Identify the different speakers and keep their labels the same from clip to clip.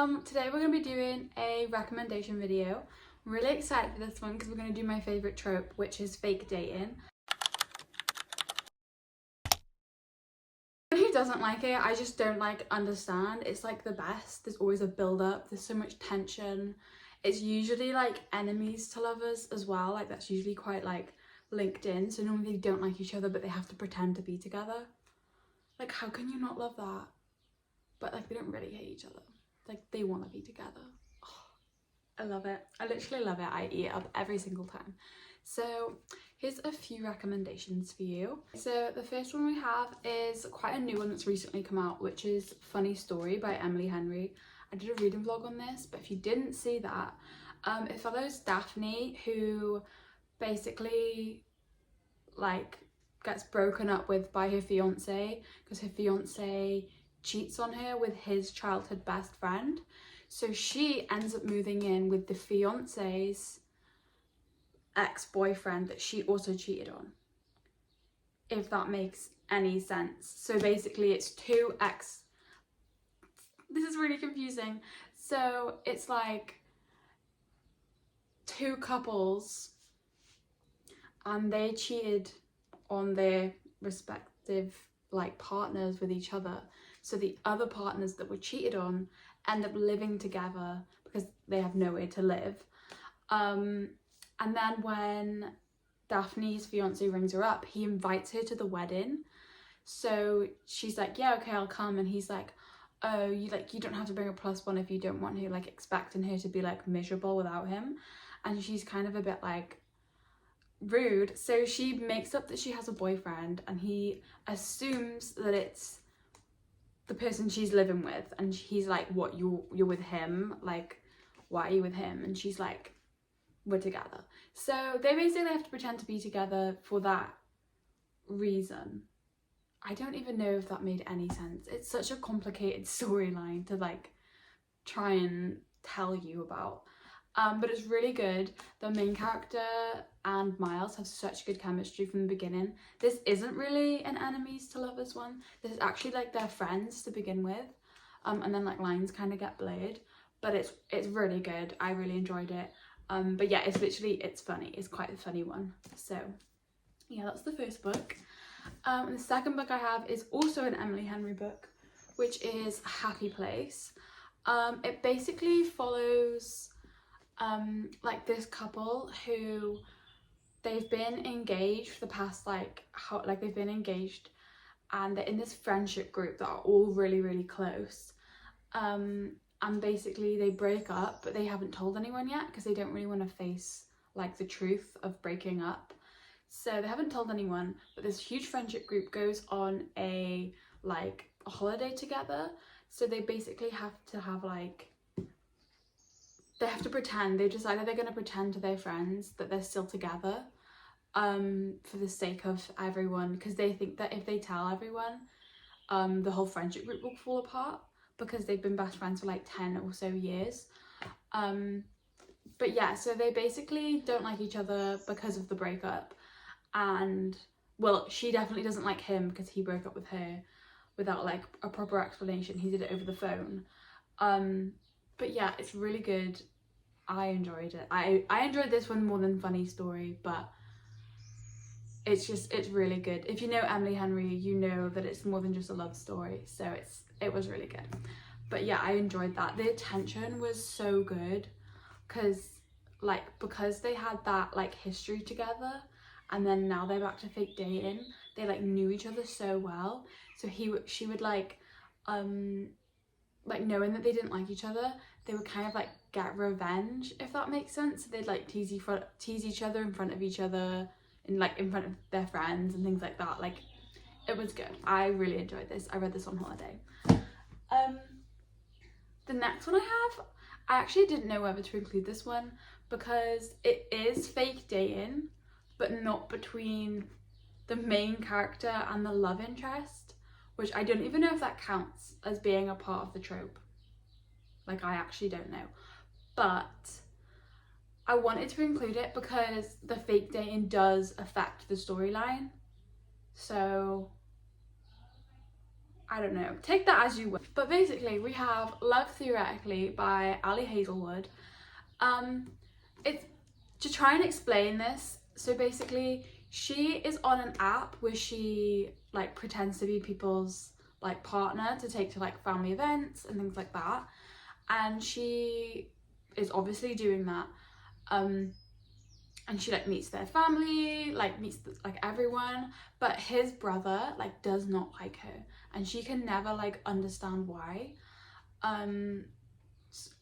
Speaker 1: Today we're going to be doing a recommendation video. I'm really excited for this one because we're going to do my favourite trope, which is fake dating. Who doesn't like it? I just don't understand. It's like the best. There's always a build up, there's so much tension. It's usually like enemies to lovers as well, like that's usually quite like linked in. So normally they don't like each other but they have to pretend to be together. Like how can you not love that? But like they don't really hate each other. Like they want to be together. Oh, I love it. I literally love it. I eat it up every single time. So here's a few recommendations for you. So the first one we have is quite a new one that's recently come out, which is Funny Story by Emily Henry. I did a reading vlog on this, but if you didn't see that, it follows Daphne, who basically like gets broken up with by her fiance because her fiance cheats on her with his childhood best friend. So she ends up moving in with the fiance's ex-boyfriend that she also cheated on, if that makes any sense. So basically it's this is really confusing. So it's like two couples and they cheated on their respective like partners with each other. So the other partners that were cheated on end up living together because they have nowhere to live. And then when Daphne's fiance rings her up, he invites her to the wedding. So she's like, yeah, okay, I'll come. And he's like, oh, you don't have to bring a +1 if you don't want her, like expecting her to be like miserable without him. And she's kind of a bit like rude. So she makes up that she has a boyfriend and he assumes that it's the person she's living with, and he's like, what, you're with him, like why are you with him? And she's like, we're together. So they basically have to pretend to be together for that reason. I don't even know if that made any sense. It's such a complicated storyline to like try and tell you about. But it's really good. The main character and Miles have such good chemistry from the beginning. This isn't really an enemies to lovers one. This is actually like they're friends to begin with. And then like lines kind of get blurred. But it's really good. I really enjoyed it. But yeah, it's funny. It's quite a funny one. So yeah, that's the first book. And the second book I have is also an Emily Henry book, which is Happy Place. It basically follows like this couple who they've been engaged for the past they've been engaged and they're in this friendship group that are all really close, and basically they break up, but they haven't told anyone yet because they don't really want to face like the truth of breaking up. So they haven't told anyone, but this huge friendship group goes on a holiday together. So they basically have to have they have to pretend, they decided they're going to pretend to their friends that they're still together, for the sake of everyone, because they think that if they tell everyone, the whole friendship group will fall apart because they've been best friends for like 10 or so years. But yeah, so they basically don't like each other because of the breakup, and well, she definitely doesn't like him because he broke up with her without like a proper explanation. He did it over the phone. But yeah, it's really good. I enjoyed it. I enjoyed this one more than Funny Story, but it's really good. If you know Emily Henry, you know that it's more than just a love story. So it was really good. But yeah, I enjoyed that. The tension was so good because they had that like history together, and then now they're back to fake dating. They like knew each other so well. So she would like knowing that they didn't like each other, they would kind of like get revenge, if that makes sense. So they'd like tease each other in front of each other and like in front of their friends and things like that. Like it was good. I really enjoyed this. I read this on holiday. The next one I actually didn't know whether to include this one because it is fake dating, but not between the main character and the love interest, which I don't even know if that counts as being a part of the trope. Like I actually don't know, but I wanted to include it because the fake dating does affect the storyline. So I don't know, take that as you will. But basically we have Love Theoretically by Ali Hazelwood. It's to try and explain this. So basically she is on an app where she like pretends to be people's like partner to take to like family events and things like that, and she is obviously doing that, and she like meets their family, like meets like everyone, but his brother like does not like her, and she can never like understand why.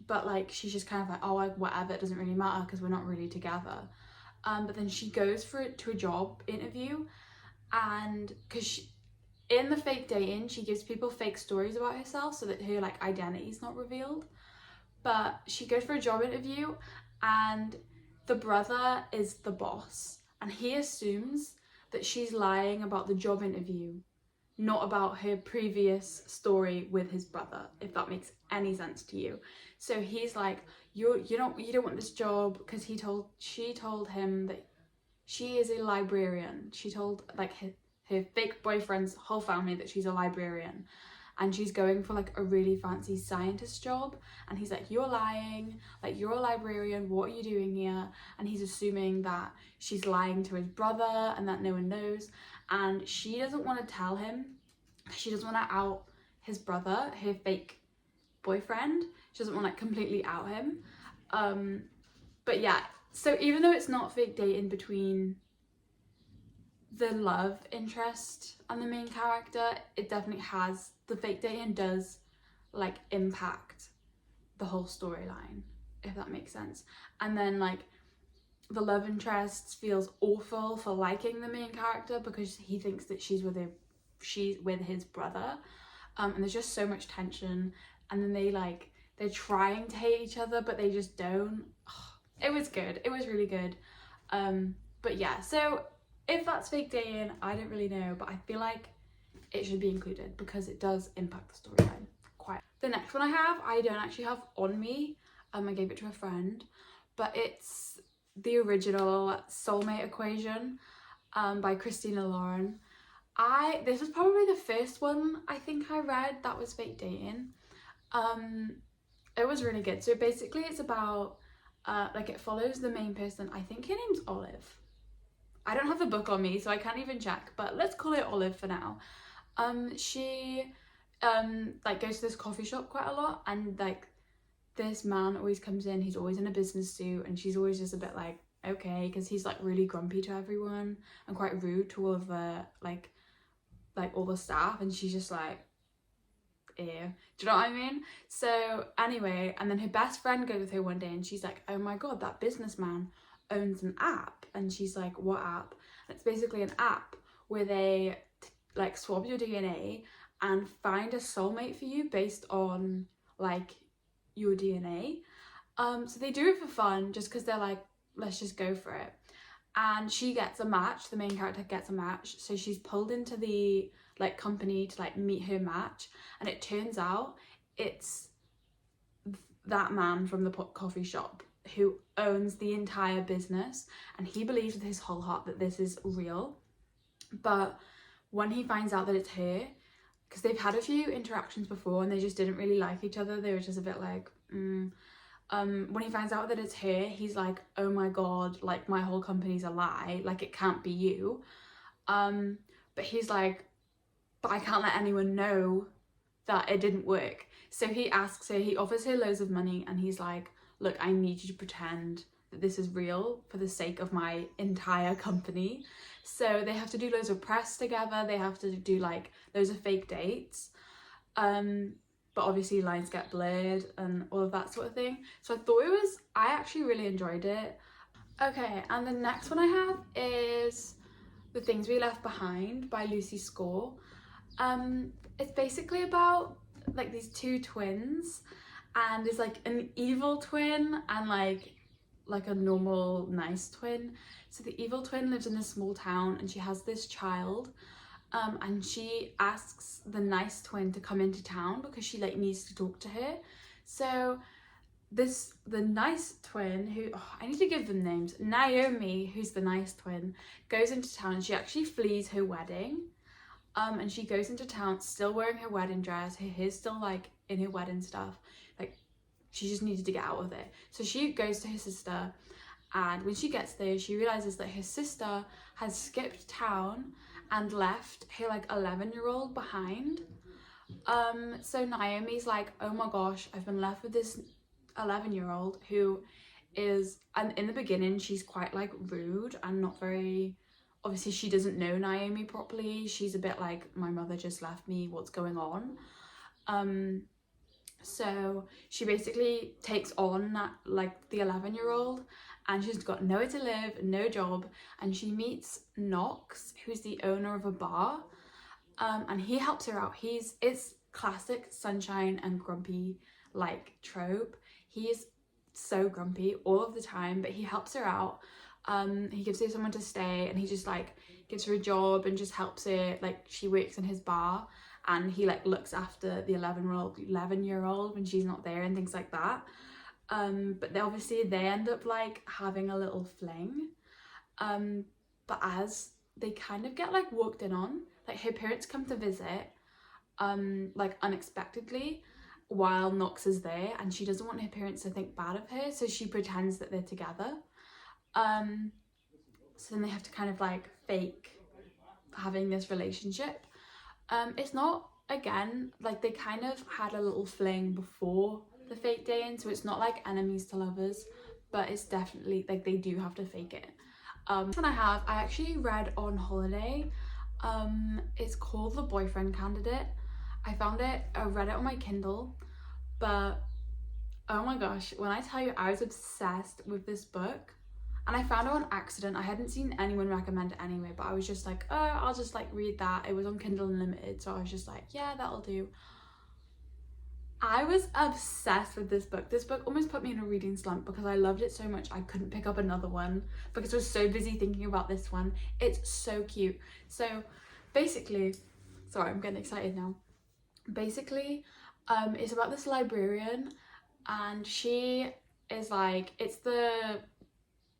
Speaker 1: But like she's just kind of like, oh, like whatever, it doesn't really matter because we're not really together. But then she goes to a job interview, and because in the fake dating she gives people fake stories about herself so that her like identity is not revealed. But she goes for a job interview, and the brother is the boss, and he assumes that she's lying about the job interview, not about her previous story with his brother, if that makes any sense to you. So he's like, you don't want this job, because she told him that she is a librarian. She told like her fake boyfriend's whole family that she's a librarian, and she's going for like a really fancy scientist job, and he's like, you're lying, like you're a librarian, what are you doing here? And he's assuming that she's lying to his brother and that no one knows, and she doesn't want to tell him. She doesn't want to out his brother, her fake boyfriend. She doesn't want to like completely out him. But yeah, so even though it's not fake dating between the love interest and the main character, it definitely has, the fake dating does like impact the whole storyline, if that makes sense. And then like the love interest feels awful for liking the main character because he thinks that she's with his brother, and there's just so much tension, and then they're trying to hate each other but they just don't. It was good, it was really good. But yeah, so if that's fake dating, I don't really know, but I feel like it should be included because it does impact the storyline quite. The next one I don't actually have on me. I gave it to a friend, but it's the original Soulmate Equation by Christina Lauren. This was probably the first one I think I read that was fake dating. It was really good. So basically it's about like it follows the main person. I think her name's Olive. I don't have the book on me so I can't even check, but let's call it Olive for now. She like goes to this coffee shop quite a lot, and like this man always comes in, he's always in a business suit, and she's always just a bit like, okay, because he's like really grumpy to everyone and quite rude to all of the like all the staff, and she's just like, ew. Do you know what I mean? So anyway, and then her best friend goes with her one day and she's like, oh my god, that businessman owns an app. And she's like, what app? And it's basically an app where they like swab your DNA and find a soulmate for you based on like your DNA. So they do it for fun just because they're like, let's just go for it. And she gets a match, the main character gets a match, so she's pulled into the like company to like meet her match, and it turns out it's that man from the coffee shop who owns the entire business, and he believes with his whole heart that this is real. But when he finds out that it's her, because they've had a few interactions before and they just didn't really like each other, they were just a bit like when he finds out that it's her, he's like, oh my god, like my whole company's a lie, like it can't be you. But he's like, but I can't let anyone know that it didn't work. So he asks her, he offers her loads of money, and he's like, look, I need you to pretend that this is real for the sake of my entire company. So they have to do loads of press together, they have to do like loads of fake dates, but obviously lines get blurred and all of that sort of thing. So I actually really enjoyed it. Okay, and the next one I have is The Things We Left Behind by Lucy Score. It's basically about like these two twins, and there's like an evil twin and like a normal nice twin. So the evil twin lives in a small town and she has this child, and she asks the nice twin to come into town because she like needs to talk to her. So the nice twin, who I need to give them names, Naomi, who's the nice twin, goes into town and she actually flees her wedding. And she goes into town still wearing her wedding dress. Her hair's still like in her wedding stuff. Like she just needed to get out of it. So she goes to her sister, and when she gets there, she realizes that her sister has skipped town and left her like 11-year-old behind. So Naomi's like, oh my gosh, I've been left with this 11-year-old who is, and in the beginning she's quite like rude and not very, obviously she doesn't know Naomi properly. She's a bit like, my mother just left me, what's going on? So she basically takes on that, like the 11-year-old, and she's got nowhere to live, no job, and she meets Knox, who's the owner of a bar, and he helps her out. It's classic sunshine and grumpy like trope. He's so grumpy all of the time, but he helps her out. He gives her someone to stay, and he just like gives her a job and just helps her, like she works in his bar, and he like looks after the 11-year-old when she's not there and things like that. But they end up like having a little fling, but as they kind of get like walked in on, like her parents come to visit like unexpectedly while Knox is there, and she doesn't want her parents to think bad of her, so she pretends that they're together. So then they have to kind of like fake having this relationship. It's not, again, like they kind of had a little fling before the fake dating, so it's not like enemies to lovers, but it's definitely like they do have to fake it. One I actually read on holiday. It's called The Boyfriend Candidate. I read it on my Kindle, but oh my gosh, when I tell you, I was obsessed with this book, and I found it on accident. I hadn't seen anyone recommend it anyway, but I was just like, oh, I'll just like read that. It was on Kindle Unlimited, so I was just like, yeah, that'll do. I was obsessed with this book. This book almost put me in a reading slump because I loved it so much I couldn't pick up another one because I was so busy thinking about this one. It's so cute. So basically, sorry, I'm getting excited now. Basically, it's about this librarian, and she is like, it's the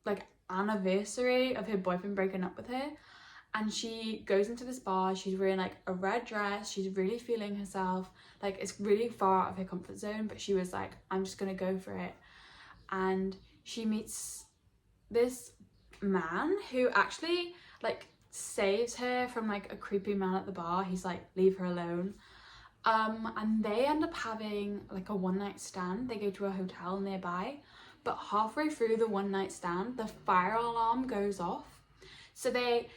Speaker 1: like anniversary of her boyfriend breaking up with her, and she goes into this bar. She's wearing like a red dress, she's really feeling herself, like it's really far out of her comfort zone, but she was like, I'm just gonna go for it. And she meets this man who actually like saves her from like a creepy man at the bar. He's like, leave her alone. And they end up having like a one-night stand. They go to a hotel nearby, but halfway through the one-night stand, the fire alarm goes off. So they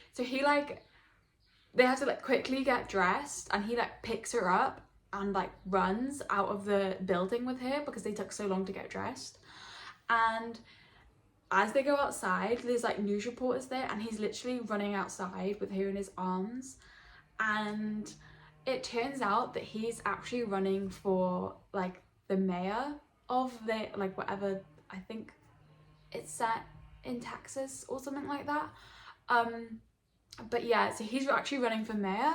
Speaker 1: have to like quickly get dressed, and he like picks her up and like runs out of the building with her because they took so long to get dressed. And as they go outside, there's like news reporters there, and he's literally running outside with her in his arms. And it turns out that he's actually running for like the mayor of the like whatever, I think it's set in Texas or something like that. But yeah, so he's actually running for mayor,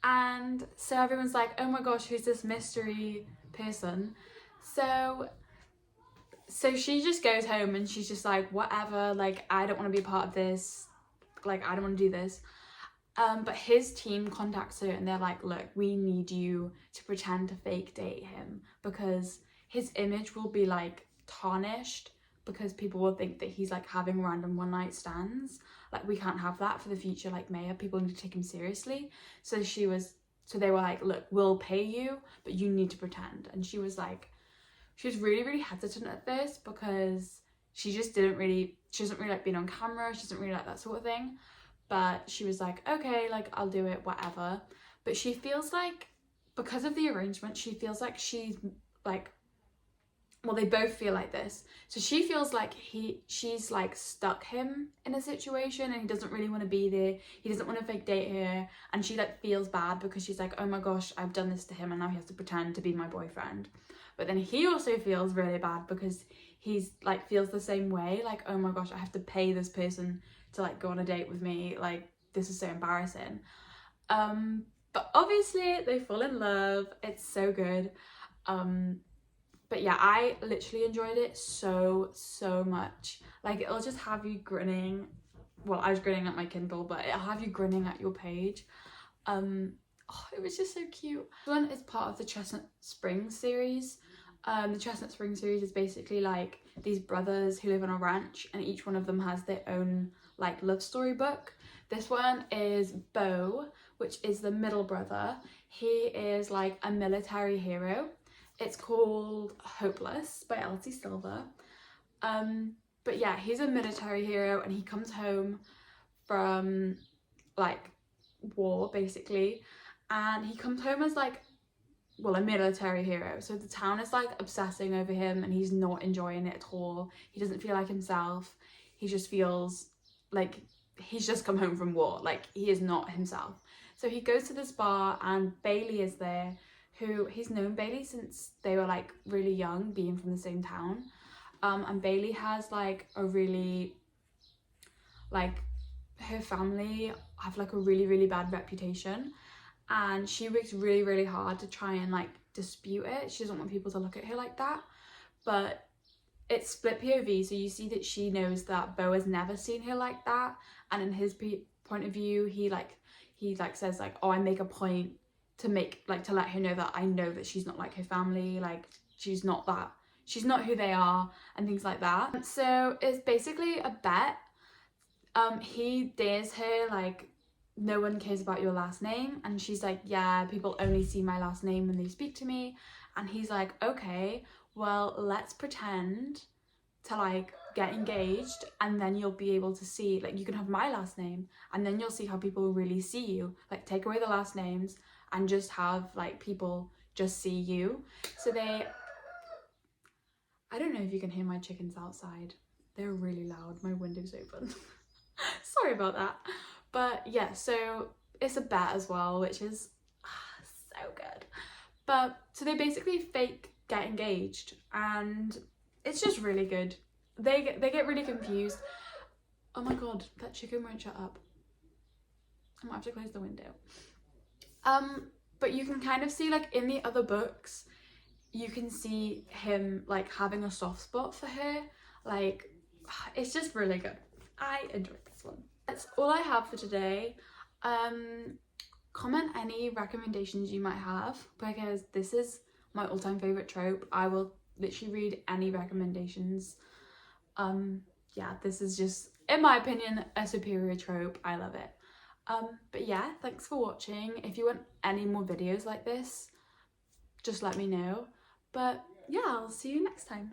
Speaker 1: and so everyone's like, oh my gosh, who's this mystery person? So she just goes home and she's just like, whatever, like I don't want to be a part of this, like I don't want to do this. But his team contacts her and they're like, look, we need you to pretend to fake date him because his image will be like tarnished, because people will think that he's like having random one-night stands. Like we can't have that for the future, like mayor, people need to take him seriously. So they were like, look, we'll pay you, but you need to pretend. And she was really, really hesitant at first because she doesn't really like being on camera. She doesn't really like that sort of thing. But she was like, okay, like I'll do it, whatever. But she feels like, because of the arrangement, she feels like she's like, well, they both feel like this. So she feels like she's like stuck him in a situation and he doesn't really want to be there. He doesn't want to fake date her. And she like feels bad because she's like, oh my gosh, I've done this to him and now he has to pretend to be my boyfriend. But then he also feels really bad because he's like feels the same way. Like, oh my gosh, I have to pay this person to like go on a date with me. Like, this is so embarrassing. But obviously they fall in love. It's so good. But yeah, I literally enjoyed it so much. Like, it'll just have you grinning. Well, I was grinning at my Kindle, but it'll have you grinning at your page. Oh, it was just so cute. This one is part of the Chestnut Springs series. The Chestnut Springs series is basically like these brothers who live on a ranch, and each one of them has their own like love story book. This one is Bo, which is the middle brother. He is like a military hero. It's called Hopeless by Elsie Silver. But yeah, he's a military hero, and he comes home from like war basically, and he comes home as like, well, a military hero, so the town is like obsessing over him and he's not enjoying it at all. He doesn't feel like himself. He just feels like he's just come home from war, like he is not himself. So he goes to this bar and Bailey is there, who he's known Bailey since they were like really young, being from the same town. And Bailey has like a really, like, her family have like a really bad reputation, and she works really hard to try and like dispute it. She doesn't want people to look at her like that, but it's split POV, so you see that she knows that Bo has never seen her like that, and in his point of view, he says like, oh, I make a point to let her know that I know that she's not like her family, like she's not who they are, and things like that. So it's basically a bet. He dares her like, no one cares about your last name, and she's like, yeah, people only see my last name when they speak to me. And he's like, okay, well, let's pretend to like get engaged, and then you'll be able to see, like, you can have my last name, and then you'll see how people really see you. Like, take away the last names and just have like people just see you. So I don't know if you can hear my chickens outside, they're really loud, my window's open. Sorry about that. But yeah, so it's a bet as well, which is so good. But so they basically fake get engaged, and it's just really good. They get really confused. Oh my god, that chicken won't shut up. I might have to close the window. But you can kind of see, like, in the other books, you can see him like having a soft spot for her. Like, it's just really good. I enjoyed this one. That's all I have for today. Comment any recommendations you might have, because this is my all-time favorite trope. I will literally read any recommendations. Yeah, this is just, in my opinion, a superior trope. I love it. But yeah, thanks for watching. If you want any more videos like this, just let me know. But yeah, I'll see you next time.